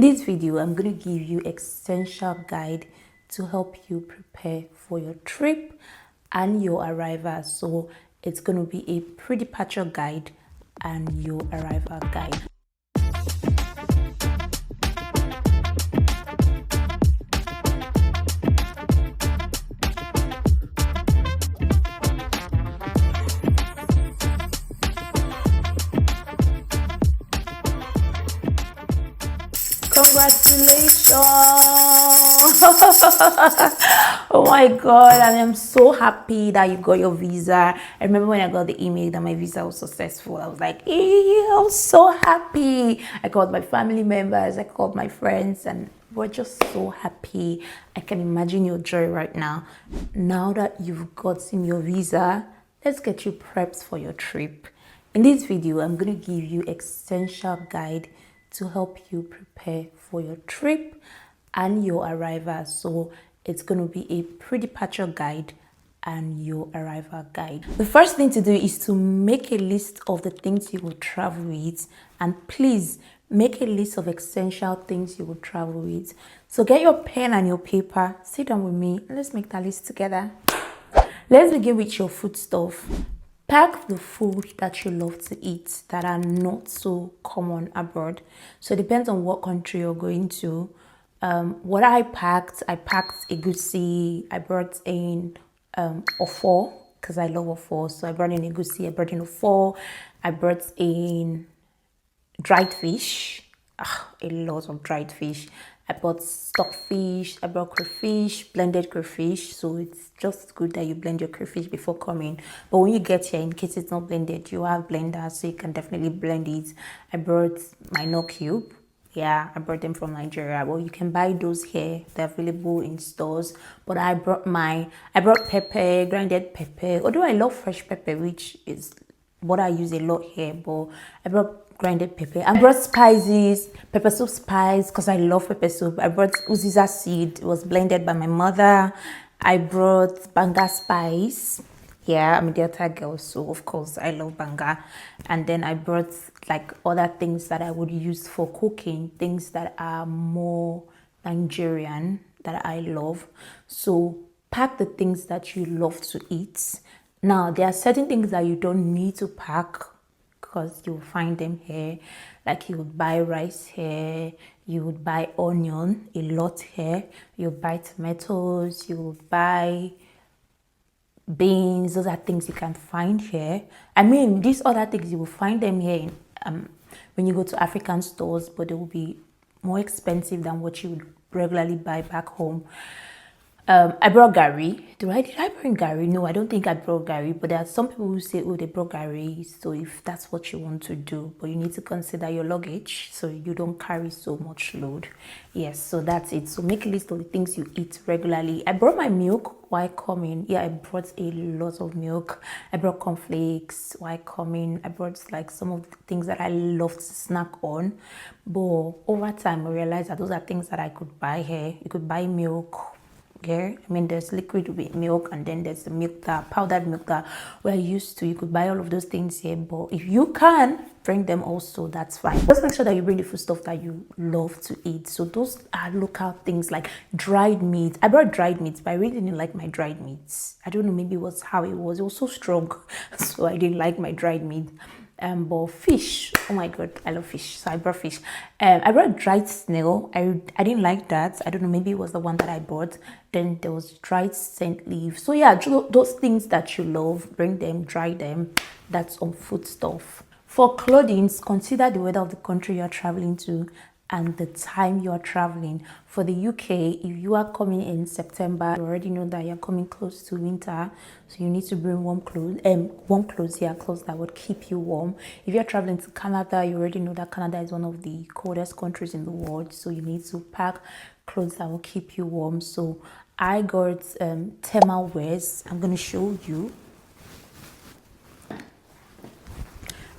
this video, I'm going to give you essential guide to help you prepare for your trip and your arrival. So it's going to be a pre-departure guide and your arrival guide. Congratulations! Oh my god, I am so happy that you got your visa. I remember when I got the email that my visa was successful. I was like, I was so happy. I called my family members, I called my friends, and we're just so happy. I can imagine your joy right now. Now that you've gotten your visa, let's get you prepped for your trip. In this video, I'm going to give you essential guide to help you prepare for your trip and your arrival. So it's going to be a pre-departure guide and your arrival guide. The first thing to do is to make a list of the things you will travel with, and please make a list of essential things you will travel with. So get your pen and your paper, sit down with me, and let's make that list together. Let's begin with your food stuff. Pack the food that you love to eat that are not so common abroad. So it depends on what country you're going to. What I packed egusi. I brought in ofo because I love ofo. So I brought in egusi, I brought in ofo. I brought in dried fish. A lot of dried fish. I bought stockfish, I brought crayfish, blended crayfish. So it's just good that you blend your crayfish before coming. But when you get here, in case it's not blended, you have blenders, so you can definitely blend it. I brought my no cube. Yeah, I brought them from Nigeria. Well, you can buy those here. They're available in stores. But I brought pepper, grinded pepper. Although I love fresh pepper, which is what I use a lot here, but I brought grinded pepper. I brought spices, pepper soup spice, because I love pepper soup. I brought uziza seed. It was blended by my mother. I brought banga spice. Yeah, I'm a Delta girl, so of course I love banga. And then I brought like other things that I would use for cooking, things that are more Nigerian that I love. So pack the things that you love to eat. Now, there are certain things that you don't need to pack because you'll find them here. Like you would buy rice here, you would buy onion a lot here, you would buy tomatoes, you would buy beans. Those are things you can find here. I mean, these other things, you will find them here in, when you go to African stores, but they will be more expensive than what you would regularly buy back home. I brought gari. Did I bring gari? No, I don't think I brought gari. But there are some people who say, oh, they brought gari. So if that's what you want to do, but you need to consider your luggage so you don't carry so much load. Yes, so that's it. So make a list of the things you eat regularly. I brought my milk while coming. Yeah, I brought a lot of milk. I brought cornflakes while coming. I brought like some of the things that I love to snack on. But over time, I realized that those are things that I could buy here. You could buy milk. Yeah, I mean, there's liquid milk, and then there's the milk that powdered milk that we're used to. You could buy all of those things here, but if you can bring them also, that's fine. Just make sure that you bring the food stuff that you love to eat. So those are local things like dried meat. I brought dried meat, but I really didn't like my dried meats. I don't know, maybe it was how it was. It was so strong, so I didn't like my dried meat. But fish, oh my god, I love fish, so I brought fish. I brought dried snail. I didn't like that. I don't know, maybe it was the one that I bought. Then there was dried scent leaf. So yeah, those things that you love, bring them, dry them. That's on food stuff. For clothing, consider the weather of the country you're traveling to and the time you're traveling. For the UK, if you are coming in September, you already know that you're coming close to winter, so you need to bring warm clothes, clothes that would keep you warm. If you're traveling to Canada, you already know that Canada is one of the coldest countries in the world, so you need to pack clothes that will keep you warm. So I got thermal wears. I'm going to show you.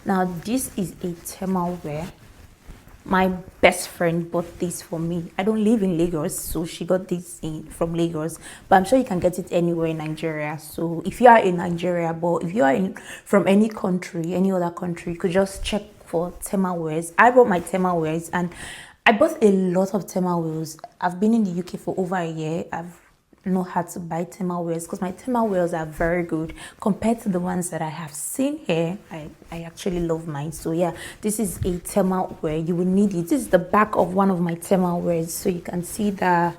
Now this is a thermal wear. My best friend bought this for me. I don't live in Lagos, so she got this from Lagos, but I'm sure you can get it anywhere in Nigeria. So if you are in Nigeria, but if you are from any country, any other country, you could just check for thermal wears. I bought my thermal wears, and I bought a lot of thermal wheels. I've been in the UK for over a year. I've not had to buy thermal wheels because my thermal wheels are very good compared to the ones that I have seen here. I actually love mine. So yeah, this is a thermal wear. You will need it. This is the back of one of my thermal wears. So you can see that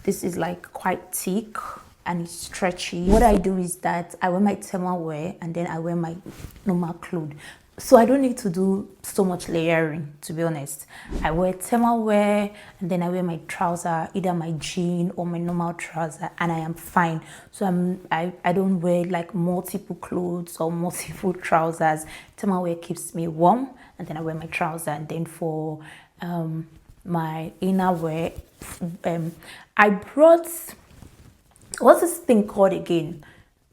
this is like quite thick and it's stretchy. What I do is that I wear my thermal wear and then I wear my normal clothes. So I don't need to do so much layering, to be honest. I wear thermal wear and then I wear my trouser, either my jean or my normal trouser, and I am fine. So I don't wear like multiple clothes or multiple trousers. Thermal wear keeps me warm, and then I wear my trouser, and then for my inner wear, I brought, what's this thing called again?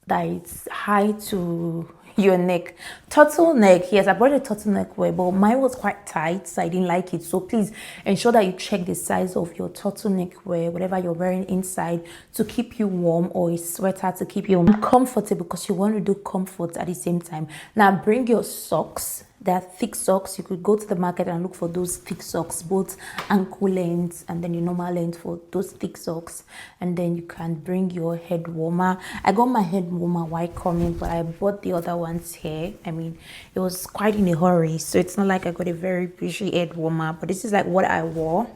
That it's high to your neck. Turtleneck. Yes, I brought a turtleneck wear, but mine was quite tight, so I didn't like it. So please ensure that you check the size of your turtleneck wear, whatever you're wearing inside, to keep you warm, or a sweater to keep you comfortable, because you want to do comfort at the same time. Now bring your socks. They're thick socks. You could go to the market and look for those thick socks, both ankle length and then your normal length for those thick socks. And then you can bring your head warmer. I got my head warmer while coming, but I bought the other ones here. I mean, it was quite in a hurry, so it's not like I got a very bushy head warmer, but this is like what I wore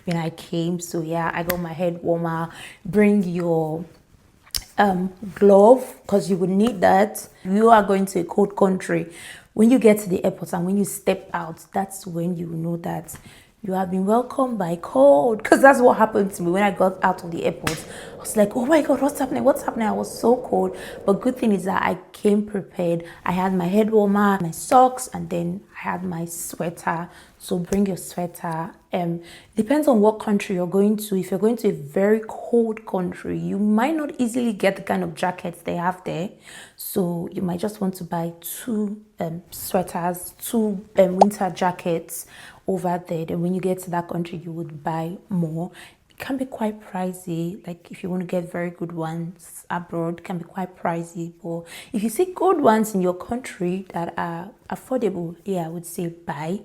when I came. So yeah, I got my head warmer. Bring your glove, because you would need that. You are going to a cold country. When you get to the airport and when you step out, that's when you know that you have been welcomed by cold, because that's what happened to me when I got out of the airport. I was like, oh my god, what's happening, what's happening? I was so cold. But good thing is that I came prepared. I had my head warmer, my socks, and then I had my sweater. So bring your sweater. Depends on what country you're going to. If you're going to a very cold country, you might not easily get the kind of jackets they have there. So you might just want to buy two sweaters, two winter jackets over there. Then when you get to that country, you would buy more. It can be quite pricey. Like if you want to get very good ones abroad, it can be quite pricey. But if you see good ones in your country that are affordable, yeah, I would say buy.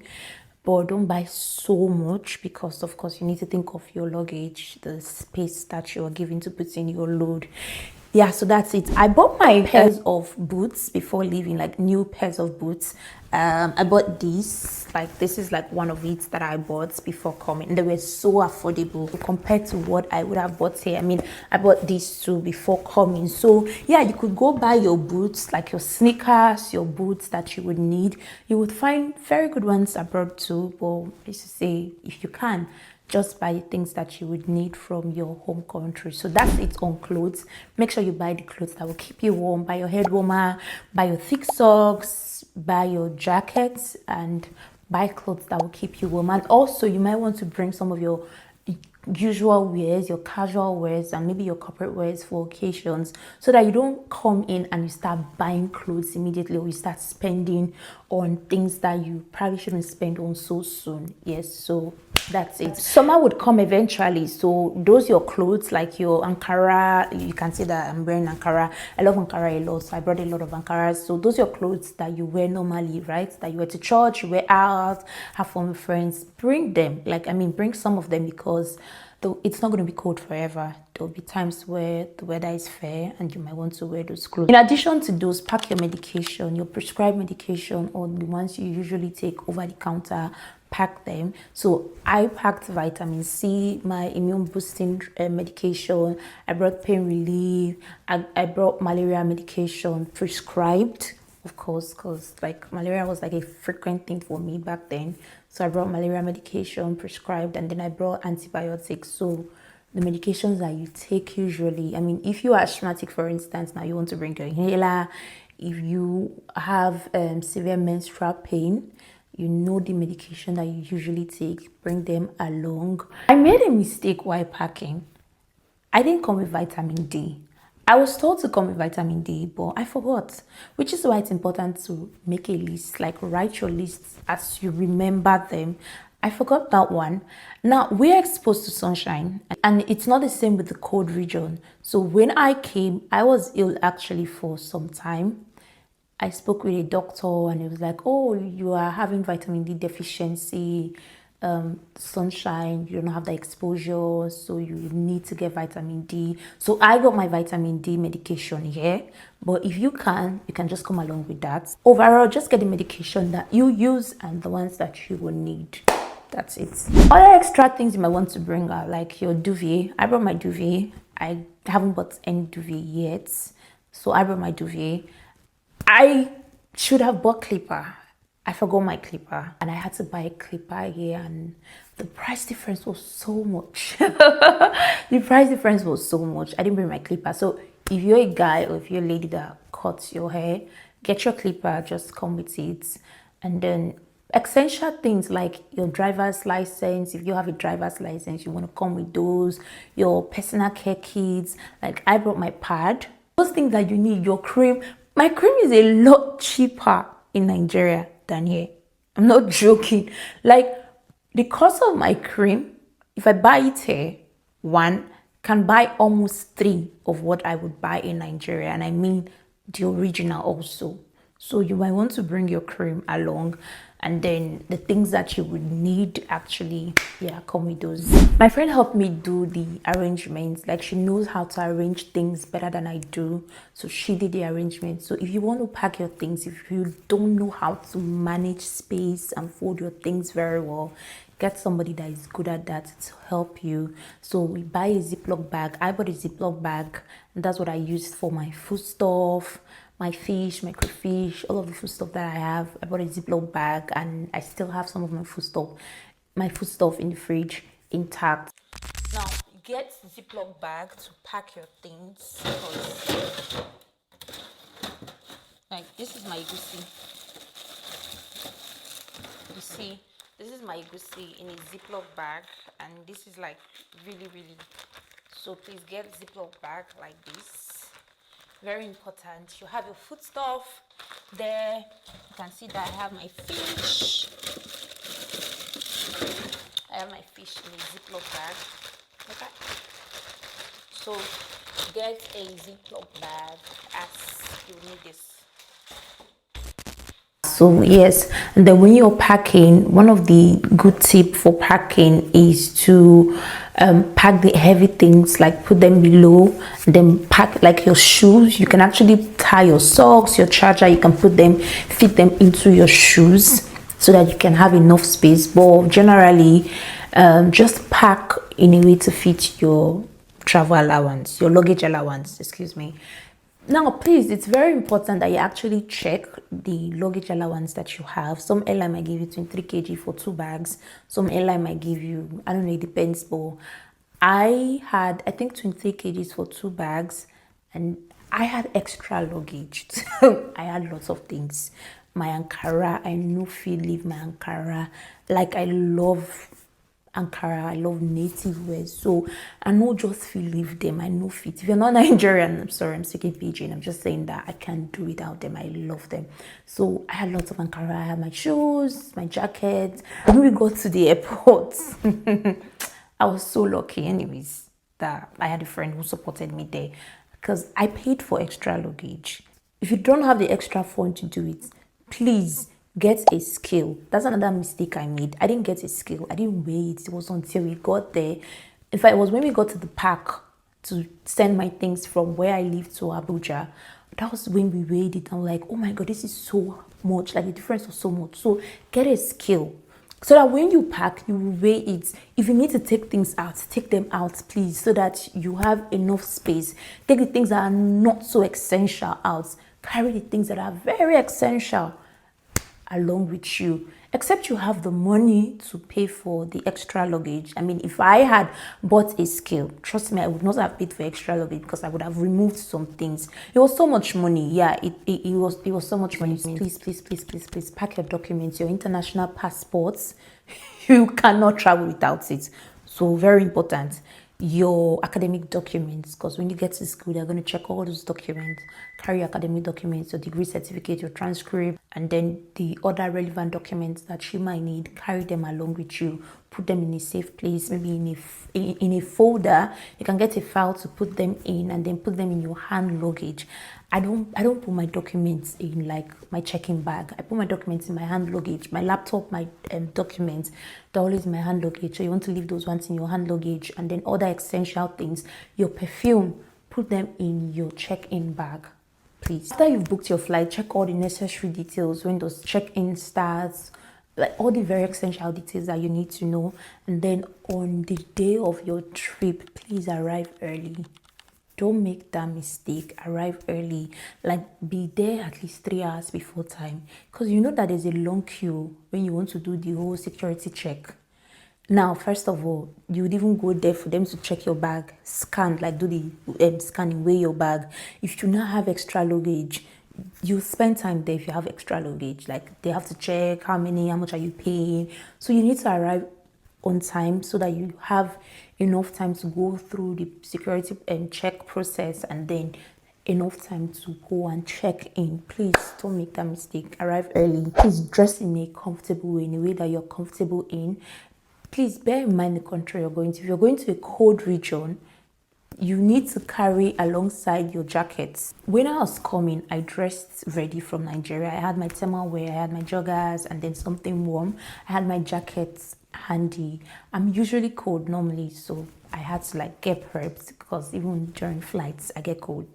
But don't buy so much, because of course you need to think of your luggage, the space that you are giving to put in your load. Yeah, so that's it. I bought my pairs of boots before leaving, like new pairs of boots. I bought these, like this is like one of it that I bought before coming. They were so affordable compared to what I would have bought here. I mean, I bought these two before coming. So yeah, you could go buy your boots, like your sneakers, your boots that you would need. You would find very good ones abroad too. But let's just say, if you can, just buy the things that you would need from your home country. So that's it on clothes. Make sure you buy the clothes that will keep you warm. Buy your head warmer, buy your thick socks, buy your jackets, and buy clothes that will keep you warm. And also you might want to bring some of your usual wears, your casual wears, and maybe your corporate wears for occasions, so that you don't come in and you start buying clothes immediately, or you start spending on things that you probably shouldn't spend on so soon. Yes, so that's it. Summer would come eventually, so those your clothes, like your Ankara, you can see that I'm wearing Ankara. I love Ankara a lot, so I brought a lot of Ankaras. So those your clothes that you wear normally, right, that you wear to church, you wear out, have fun with friends, bring them. Like, I mean, bring some of them, because it's not going to be cold forever. There'll be times where the weather is fair and you might want to wear those clothes. In addition to those, pack your medication, your prescribed medication, or the ones you usually take over the counter. Pack them. So I packed vitamin C, my immune boosting medication. I brought pain relief. I brought malaria medication prescribed, of course, because like malaria was like a frequent thing for me back then. So I brought malaria medication prescribed, and then I brought antibiotics. So the medications that you take usually, I mean, if you are asthmatic, for instance, now you want to bring your inhaler. If you have severe menstrual pain, you know the medication that you usually take, bring them along. I made a mistake while packing. I didn't come with vitamin D. I was told to come with vitamin D, but I forgot, which is why it's important to make a list, like write your lists as you remember them. I forgot that one. Now, we're exposed to sunshine, and it's not the same with the cold region. So when I came, I was ill actually for some time. I spoke with a doctor and it was like, oh, you are having vitamin D deficiency. sunshine, you don't have the exposure, so you need to get vitamin D. So I got my vitamin D medication here, but if you can just come along with that. Overall, just get the medication that you use and the ones that you will need. That's it. Other extra things you might want to bring are like your duvet. I brought my duvet. I haven't bought any duvet yet, so I brought my duvet. I should have bought clipper. I forgot my clipper and I had to buy a clipper here, and the price difference was so much. The price difference was so much. I didn't bring my clipper. So if you're a guy or if you're a lady that cuts your hair, get your clipper, just come with it. And then essential things like your driver's license. If you have a driver's license, you want to come with those. Your personal care kits. Like I brought my pad. Those things that you need. Your cream. My cream is a lot cheaper in Nigeria than here. I'm not joking. Like the cost of my cream, if I buy it here, one can buy almost three of what I would buy in Nigeria, and I mean the original also. So you might want to bring your cream along, and then the things that you would need actually, yeah, come with those. My friend helped me do the arrangements. Like she knows how to arrange things better than I do, so she did the arrangements. So if you want to pack your things, if you don't know how to manage space and fold your things very well, get somebody that is good at that to help you. So we buy a Ziploc bag. I bought a Ziploc bag, and that's what I used for my food stuff, my fish, my crayfish, all of the food stuff that I have. I bought a Ziploc bag, and I still have some of my food stuff in the fridge intact. Now get Ziploc bag to pack your things, because like this is my goosey. You see, this is my goosey in a Ziploc bag, and this is like really. So please get Ziploc bag like this. Very important. You have your food stuff there. You can see that I have my fish. I have my fish in a Ziploc bag. Okay. So get a Ziploc bag as you need this. So yes, and then when you're packing, one of the good tip for packing is to pack the heavy things, like put them below, then pack like your shoes. You can actually tie your socks, your charger, you can fit them into your shoes so that you can have enough space. But generally, just pack in a way to fit your travel allowance, your luggage allowance, excuse me. Now, please, it's very important that you actually check the luggage allowance that you have. Some airline might give you 23 kg for 2 bags. Some airline might give you, I don't know, it depends. But I had, I think, 23 kgs for 2 bags. And I had extra luggage. I had lots of things. My Ankara, I no feel leave my Ankara. Like, I love Ankara, I love native wear, so I know just feel leave them. I know fit. If you're not Nigerian, I'm sorry, I'm speaking pidgin. I'm just saying that I can't do without them. I love them. So I had lots of Ankara. I had my shoes, my jacket. When we got to the airport, I was so lucky, anyways, that I had a friend who supported me there, because I paid for extra luggage. If you don't have the extra fund to do it, please get a scale. That's another mistake I made. I didn't get a scale. I didn't weigh it. It was until we got there. In fact, it was when we got to the park to send my things from where I live to Abuja. That was when we weighed it. I'm like, oh my God, this is so much. Like the difference was so much. So get a scale so that when you pack, you will weigh it. If you need to take things out, take them out, please, so that you have enough space. Take the things that are not so essential out. Carry the things that are very essential along with you, except you have the money to pay for the extra luggage. I mean, if I had bought a scale, trust me, I would not have paid for extra luggage, because I would have removed some things. It was so much money. Yeah, it was so much money. Please pack your documents, your international passports. You cannot travel without it. So very important. Your academic documents, because when you get to school, they're going to check all those documents. Carry your academic documents, your degree certificate, your transcript, and then the other relevant documents that you might need, carry them along with you. Put them in a safe place, maybe in a folder. You can get a file to put them in, and then put them in your hand luggage. I don't put my documents in like my checking bag. I put my documents in my hand luggage. My laptop, my documents, they're always in my hand luggage. So you want to leave those ones in your hand luggage, and then other essential things, your perfume, put them in your check-in bag, please. After you've booked your flight, check all the necessary details, when those check-in starts, like all the very essential details that you need to know. And then on the day of your trip, please arrive early. Don't make that mistake. Arrive early. Like, be there at least 3 hours before time, because you know that there's a long queue when you want to do the whole security check. Now, first of all, you would even go there for them to check your bag, scan, like do the scanning, weigh your bag. If you now have extra luggage, you spend time there if you have extra luggage. Like, they have to check how much are you paying. So you need to arrive on time so that you have enough time to go through the security check process, and then enough time to go and check in. Please don't make that mistake. Arrive early. Please dress in a comfortable way, in a way that you're comfortable in. Please bear in mind the country you're going to. If you're going to a cold region, you need to carry alongside your jackets. When I was coming, I dressed ready from Nigeria. I had my thermal wear, I had my joggers, and then something warm. I had my jackets handy. I'm usually cold normally, so I had to like get prepped, because even during flights, I get cold.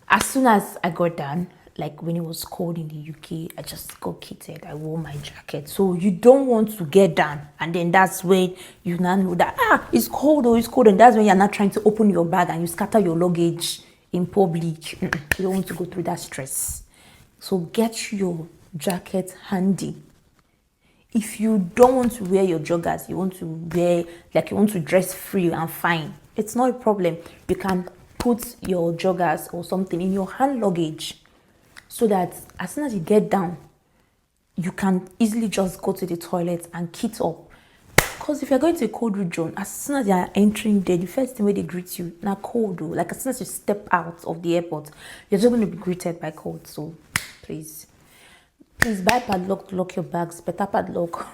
As soon as I got done, like when it was cold in the UK, I just got kitted. I wore my jacket. So you don't want to get down, and then that's when you now know that it's cold, or it's cold, and that's when you're not trying to open your bag and you scatter your luggage in public. You don't want to go through that stress. So get your jacket handy. If you don't want to wear your joggers, you want to dress free and fine, it's not a problem. You can put your joggers or something in your hand luggage, so that as soon as you get down, you can easily just go to the toilet and kit up. Because if you're going to a cold region, as soon as you're entering there, the first thing where they greet you, not cold though, like as soon as you step out of the airport, you're just going to be greeted by cold. So please buy padlock to lock your bags. Better padlock.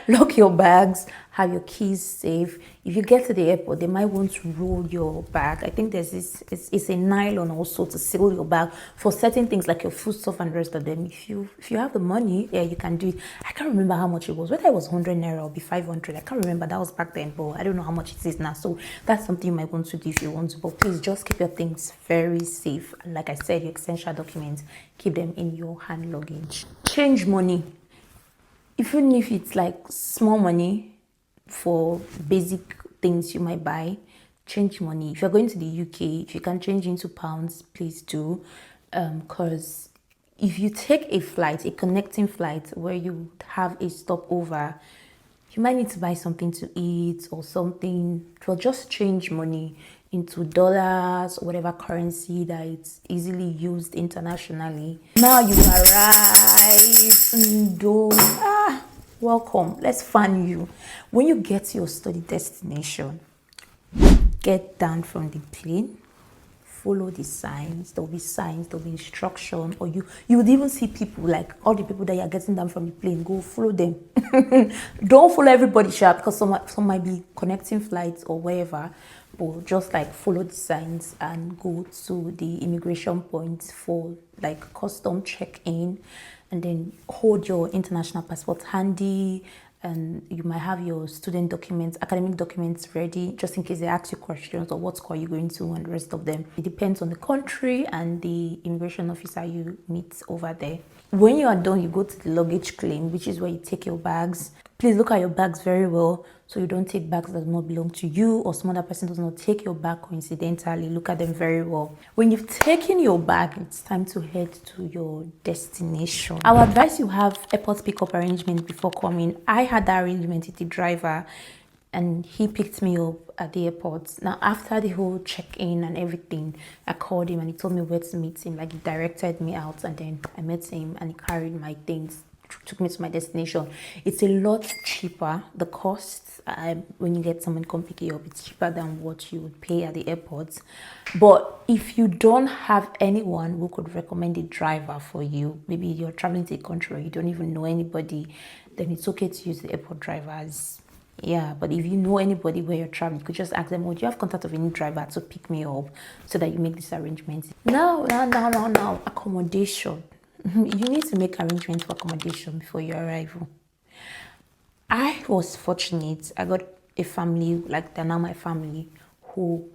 Lock your bags, have your keys safe. If you get to the airport, they might want to roll your bag. I think there's this, it's a nylon also to seal your bag for certain things like your foodstuff and the rest of them. If you have the money, yeah, you can do it. I can't remember how much it was, whether it was 100 naira or be 500. I can't remember, that was back then, but I don't know how much it is now. So that's something you might want to do if you want to, but please just keep your things very safe. And like I said, your essential documents, keep them in your hand luggage. Change money. Even if it's like small money for basic things you might buy, change money. If you're going to the UK, if you can change into pounds, please do. Because if you take a flight, a connecting flight where you have a stopover, you might need to buy something to eat or something. So just change money into dollars or whatever currency that it's easily used internationally. Now you arrive. Welcome. Let's fan you. When you get to your study destination, get down from the plane, follow the signs. There'll be signs, there'll be instruction, or you would even see people, like all the people that you're getting down from the plane, go follow them. Don't follow everybody sharp, because some might be connecting flights or wherever, but just like follow the signs and go to the immigration points for like custom check-in, and then hold your international passport handy. And you might have your student documents, academic documents ready, just in case they ask you questions or what school you're going to and the rest of them. It depends on the country and the immigration officer you meet over there. When you are done, you go to the luggage claim, which is where you take your bags. Please look at your bags very well, so you don't take bags that do not belong to you, or some other person does not take your bag coincidentally. Look at them very well. When you've taken your bag, it's time to head to your destination. I would advise you have airport pickup arrangement before coming. I had that arrangement with the driver, and he picked me up at the airport. Now, after the whole check-in and everything, I called him and he told me where to meet him. Like, he directed me out, and then I met him and he carried my things took me to my destination. It's a lot cheaper. The cost, when you get someone come pick you up, it's cheaper than what you would pay at the airport. But if you don't have anyone who could recommend a driver for you, maybe you're traveling to a country, you don't even know anybody, then it's okay to use the airport drivers. Yeah, but if you know anybody where you're traveling, you could just ask them, "Oh, do you have contact of any driver to pick me up?" So that you make this arrangement. Now, accommodation. You need to make arrangements for accommodation before your arrival. I was fortunate. I got a family, like they're now my family, who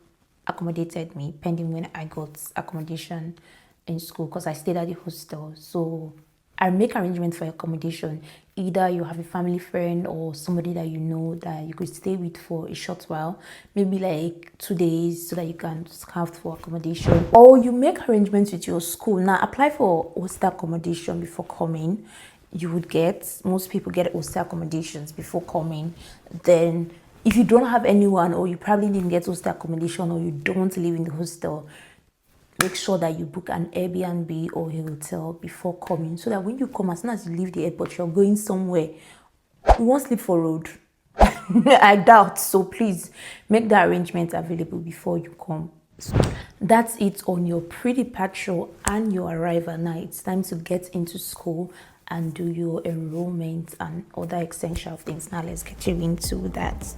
accommodated me pending when I got accommodation in school because I stayed at the hostel. So I make arrangements for accommodation. Either you have a family friend or somebody that you know that you could stay with for a short while, maybe like 2 days, so that you can scout for accommodation. Or you make arrangements with your school. Now apply for hostel accommodation before coming. You would get, most people get hostel accommodations before coming. Then if you don't have anyone, or you probably didn't get hostel accommodation, or you don't live in the hostel, make sure that you book an Airbnb or a hotel before coming, so that when you come, as soon as you leave the airport, you're going somewhere. You won't sleep for road. I doubt. So please make the arrangements available before you come. That's it on your pre-departure and your arrival. Now it's time to get into school and do your enrollment and other essential things. Now let's get you into that.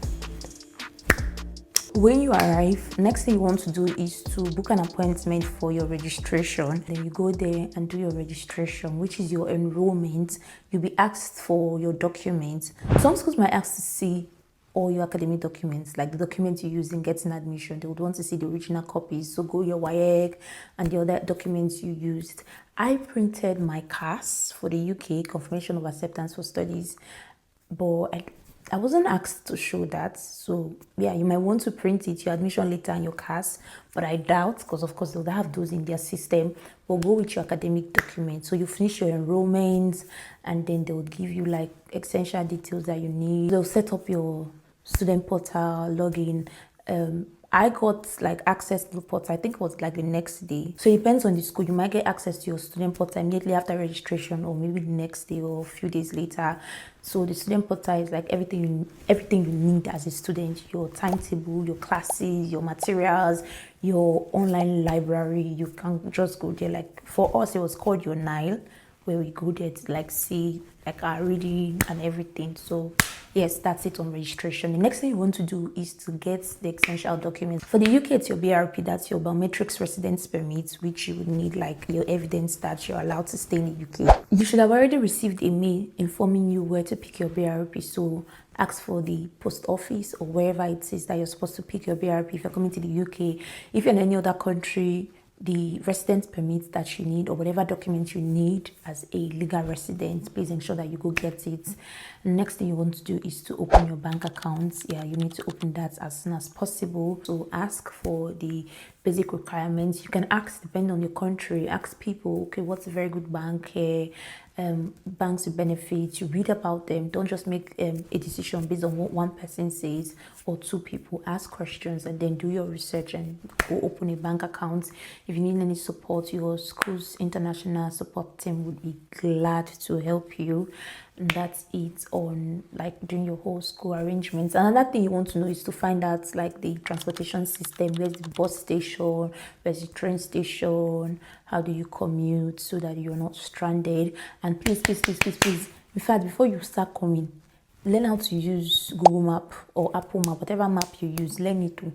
When you arrive, next thing you want to do is to book an appointment for your registration. Then you go there and do your registration, which is your enrollment. You'll be asked for your documents. Some schools might ask to see all your academic documents, like the documents you use in getting admission. They would want to see the original copies. So go your WAEC and the other documents you used. I printed my CAS for the UK, Confirmation of Acceptance for Studies, but I wasn't asked to show that. So yeah, you might want to print it, your admission letter and your CAS, but I doubt, because of course they'll have those in their system. But go with your academic documents. So you finish your enrollment and then they'll give you like essential details that you need. They'll set up your student portal, login. I got like access to the portal, I think it was like the next day. So it depends on the school. You might get access to your student portal immediately after registration, or maybe the next day or a few days later. So the student portal is like everything you need as a student: your timetable, your classes, your materials, your online library. You can just go there. Like for us, it was called your Nile, where we go there to like see like our reading and everything. So yes, that's it on registration. The next thing you want to do is to get the essential documents. For the UK, it's your BRP, that's your biometrics residence permit, which you would need like your evidence that you're allowed to stay in the UK. You should have already received a mail informing you where to pick your BRP. So ask for the post office or wherever it is that you're supposed to pick your BRP if you're coming to the UK. If you're in any other country, the residence permit that you need or whatever document you need as a legal resident, please ensure that you go get it. Next thing you want to do is to open your bank account. Yeah, you need to open that as soon as possible. So ask for the basic requirements. You can ask, depending on your country, ask people, okay, what's a very good bank here? Banks with benefits. You read about them. Don't just make a decision based on what one person says or two people. Ask questions and then do your research and go open a bank account. If you need any support, your school's international support team would be glad to help you. And that's it on like doing your whole school arrangements. Another thing you want to know is to find out like the transportation system. Where's the bus station? Where's the train station? How do you commute so that you're not stranded? And please, in fact, before you start coming, learn how to use Google Map or Apple Map, whatever map you use, learn it too.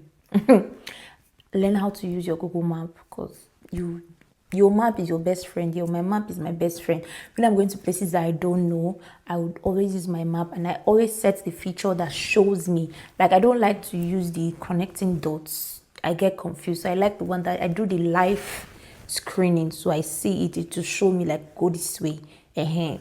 Learn how to use your Google Map, because your map is your best friend. My map is my best friend. When I'm going to places that I don't know, I would always use my map, and I always set the feature that shows me. Like, I don't like to use the connecting dots. I get confused. So I like the one that I do the live screening, so I see it to show me like go this way.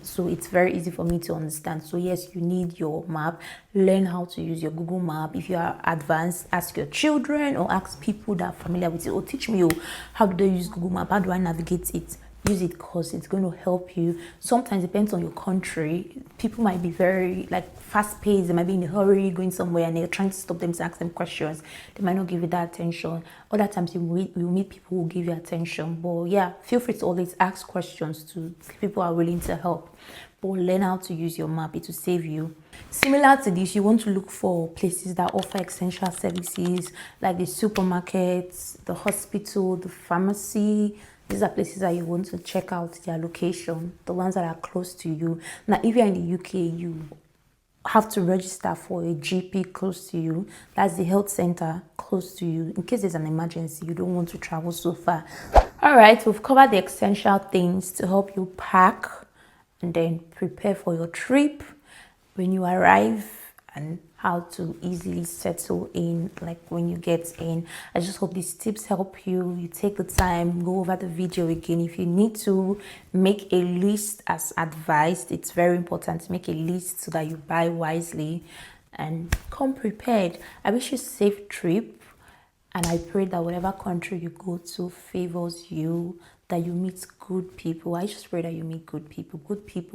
So it's very easy for me to understand. So yes, you need your map. Learn how to use your Google Map. If you are advanced, ask your children or ask people that are familiar with it, or teach me, how do they use Google Map? How do I navigate it? use it because it's going to help you. Sometimes it depends on your country. People might be very like fast paced, they might be in a hurry going somewhere and they're trying to stop them to ask them questions. They might not give you that attention. Other times you meet people who will give you attention. But yeah, feel free to always ask questions to people who are willing to help. But learn how to use your map, it will save you. Similar to this, you want to look for places that offer essential services like the supermarkets, the hospital, the pharmacy. These are places that you want to check out their location, the ones that are close to you. Now, if you're in the UK, you have to register for a GP close to you. That's the health center close to you. In case there's an emergency, you don't want to travel so far. All right, we've covered the essential things to help you pack and then prepare for your trip when you arrive, and how to easily settle in like when you get in. I just hope these tips help you. You take the time, go over the video again. If you need to make a list as advised, it's very important to make a list so that you buy wisely and come prepared. I wish you a safe trip, and I pray that whatever country you go to favors you, that you meet good people. I just pray that you meet good people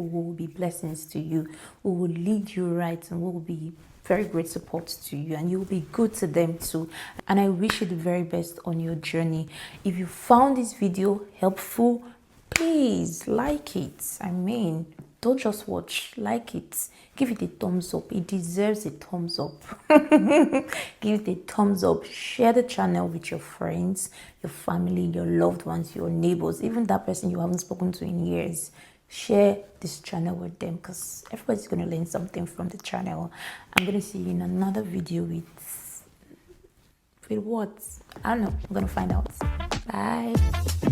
who will be blessings to you, who will lead you right, and who will be very great support to you, and you will be good to them too. And I wish you the very best on your journey. If you found this video helpful, please like it. I mean, don't just watch, like it. Give it a thumbs up. It deserves a thumbs up. Give it a thumbs up. Share the channel with your friends, your family, your loved ones, your neighbors, even that person you haven't spoken to in years. Share this channel with them because everybody's going to learn something from the channel. I'm going to see you in another video with what? I don't know. I'm going to find out. Bye.